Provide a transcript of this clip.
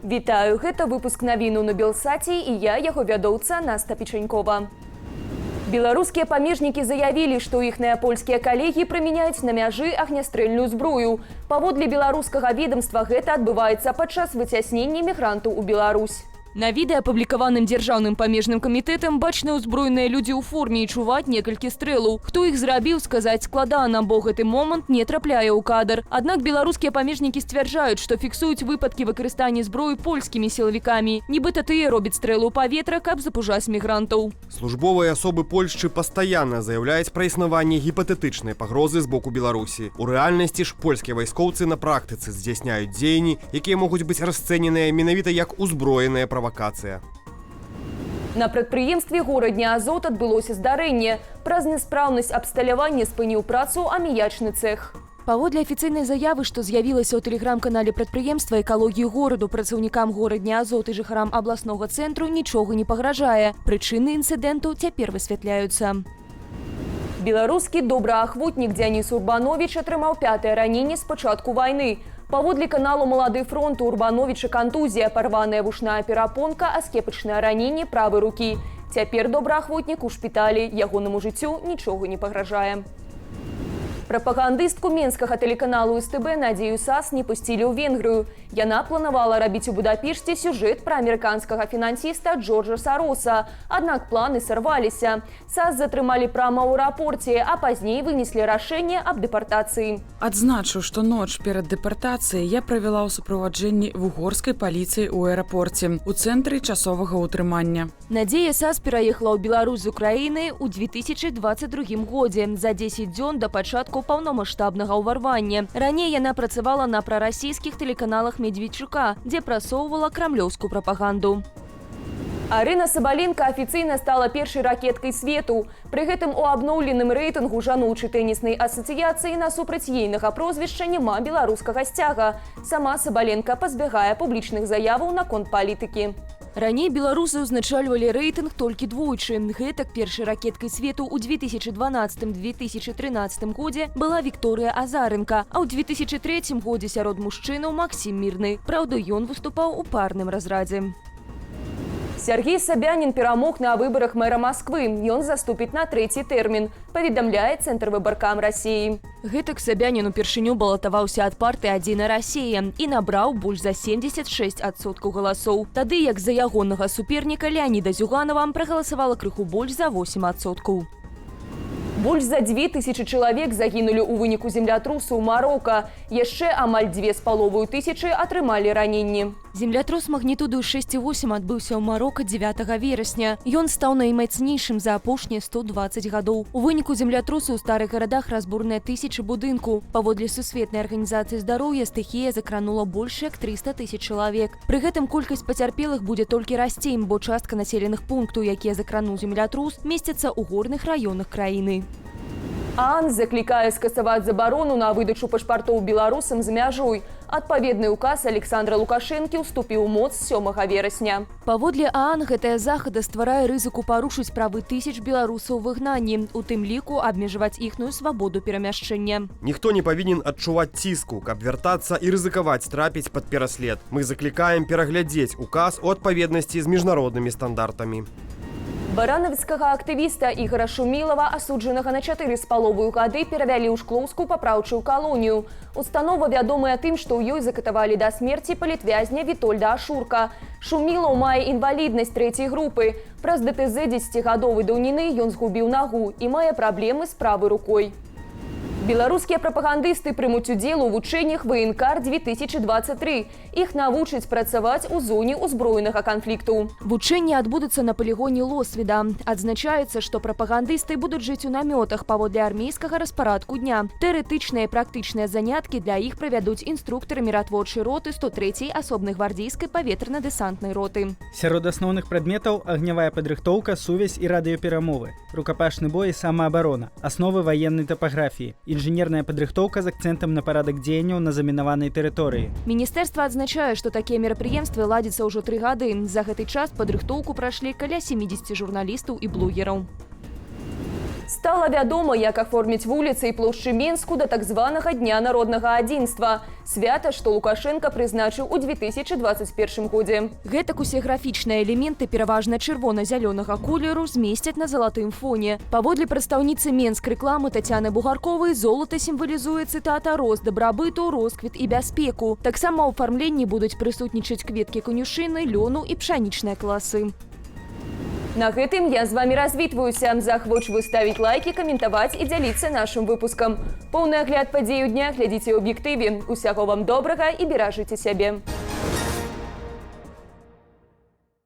Вітаю, гэта выпуск навіну на Белсаце і я, яго вядоўца Наста Печанькова. Беларускія памежнікі заявілі, што іхныя польскія калегі прымяняюць на мяжы агнястрэльную зброю. Паводле беларускага ведомства гэта адбываецца падчас выцяснення мігрантаў у Беларусь. На відэа, апублікаваным дзяржаўным памежным камітэтам, бачны ўзброеныя людзі ў форме і чуваць некалькі стрэлаў. Хто іх зрабіў, сказаць складана, бо гэты момант не трапляе ў кадр. Аднак беларускія памежнікі сцвярджаюць, што фіксуюць выпадкі выкарыстання зброі польскімі сілавікамі. Нібыта тыя робяць стрэлы ў паветра, каб запужаць мігрантаў. Службовыя асобы Польшчы пастаянна заяўляюць пра існаванне гіпатэтычнай пагрозы з боку Беларусі. У рэальнасці ж польскія вайскоўцы на практыцы здзяйсняюць дзеянні, якія могуць быць расцэненыя менавіта як узброеныя правакацыя. На прадпрыемстве горадня Азот адбылося здарэнне. Праз няспраўнасць абсталявання спыніў працу аміячны цэх. Паводле афіцыйнай заявы, што з'явілася ў тэлеграм-канале прадпрыемства экалогіі гораду, працаўнікам горадня Азот і жыхарам абласнога цэнтру нічога не пагражае. Прычыны інцыдэнту цяпер высвятляюцца. Беларускі добраахвотнік Дзяніс Урбанович атрымаў 5-е раненне з пачатку вайны. Паводле каналу «Малады фронт» у Урбановича кантузія, парваная вушная перапонка, аскепачнае раненне правай рукі. Цяпер добраахвотнік у шпіталі, ягонаму жыццю нічога не пагражае. Прапагандыстку менскага тэлеканалу СТБ Надзею Сас не пусцілі ў Венгрыю. Яна планавала рабіць у Будапешце сюжэт пра амерыканскага фінансіста Джорджа Сароса. Аднак планы сарваліся. Сас затрымалі прама ў аэрапорце, а пазней вынеслі рашэнне аб дэпартацыі. Адзначу, што ноч перад дэпартацыяй я правяла ў суправаджэнні вугорскай паліцыі ў аэрапорце, у цэнтры часовага ўтрымання. Надзея Сас пераехала ў Беларусь з Украіны ў 2022 годзе, за 10 дзён да пачатку паўнамаштабнага ўварвання. Раней яна працавала на прарасійскіх тэлеканалах Медведчука, дзе прасоўвала крамлёўскую прапаганду. Арына Сабаленка афіцыйна стала першай ракеткай свету. Пры гэтым у абноўленым рэйтынгу жаночай тэніснай асацыяцыі насупраць ейнага прозвішча няма беларускага сцяга. Сама Сабаленка пазбягае публічных заяваў наконт палітыкі. Раней беларусы ўзначальвалі рэйтынг толькі двойчы. Гэтак першай ракеткай свету ў 2012-2013 годзе была Вікторыя Азаренка, а ў 2003 годзе сярод мужчынаў Максім Мірны. Праўда, ён выступаў у парным разрадзе. Сергей Собянин перамог на выбарах мэра Москвы. Ён заступіць на 3-й тэрмін, паведамляе Цэнтр выбаркам Расіі. Гэтак Собянин упершыню балатаваўся ад партыі «Адзіная Расія» і набраў больш за 76% галасоў. Тады як за ягонага суперніка Леаніда Зюганова прагаласавала крыху больш за 8%. Больш за 2000 чалавек загінулі ў выніку землятрусу ў Марока. Яшчэ амаль 2500 атрымалі раненні. Землятрус магнітудою 6,8 адбыўся ў Марока 9 верасня. Ён стаў наймацнейшым за апошнія 120 гадоў. У выніку землятрусу ў старых гарадах разбурныя тысячы будынку. Паводле Сусветнай арганізацыі здароўя стыхія закранула больш як 300 000 чалавек. Пры гэтым колькасць пацярпелых будзе толькі расці, бо частка населеных пунктаў, якія закрануў землятрус, месцяцца ў горных раёнах краіны. ААН заклікае скасаваць забарону на выдачу пашпартоў беларусам за мяжой. Адпаведны ўказ Александра Лукашэнкі ўступіў у моц 7 верасня. Паводле ААН гэтая захада стварае рызыку парушыць правы тысяч беларусаў у выгнанні, у тым ліку абмежаваць іхную свабоду перамяшчэння. Ніхто не павінен адчуваць ціску, каб вяртацца і рызыкаваць трапіць пад пераслед. Мы заклікаем пераглядзець указ у адпаведнасці з міжнароднымі стандартамі. Баранавіцкага актывіста Ігора Шумілава, асуджанага на 4,5 гады, перавялі ў Шклоўскую папраўчую калонію. Установа вядомая тым, што ў ёй закатавалі да смерці палітвязня Вітольда Ашурка. Шумілаў мае інваліднасць 3-й групы. Праз ДТЗ 10-гадовай даўніны ён згубіў нагу і мае праблемы з правай рукой. Беларускія прапагандысты прымуць удзел у вучэннях ВНК-2023. Іх навучаць працаваць у зоне ўзброенага канфлікту. Вучэнні адбудуцца на палігоне Лосвіда. Адзначаецца, што прапагандысты будуць жыць у намётах паводле армейскага распарадку дня. Тэарэтычныя і практычныя заняткі для іх правядуць інструктары міратворчай роты 103-й асобнай гвардзейскай паветрана-дэсантнай роты. Сярод асноўных прадметаў агнявая падрыхтоўка, сувязь і радыёперамовы, рукапашны бой і самаабарона, асновы ваеннай тапаграфіі, інжынерная падрыхтоўка з акцэнтам на парадак дзеянняў на замінаванай тэрыторыі. Міністэрства адзначае, што такія мерапрыемствы ладзяцца ўжо 3 гады. За гэты час падрыхтоўку прайшлі каля 70 журналістаў і блогераў. Стала вядома, як аформіць вуліцы і плошчы Менску да так званага Дня народнага адзінства. Свята, што Лукашенко прызначыў у 2021 годзе. Гэтак усе графічныя элементы пераважна чырвона-зялёнага колеру змесцяць на залатым фоне. Паводле прадстаўніцы Менск рэкламы Тацяны Бугарковай, золата сімвалізуе, цытата, рост дабрабыту, росквіт і бяспеку. Таксама ў афармленні будуць прысутнічаць кветкі канюшыны, лёну і пшанічныя класы. На гэтым я з вами развітваюся. Захвочваю ставіць лайки, каментаваць і дзяліцца нашым выпускам. Поўны агляд падзею дня глядзіце ў аб'ектыве. Усяго вам добрага і беражыце сябе.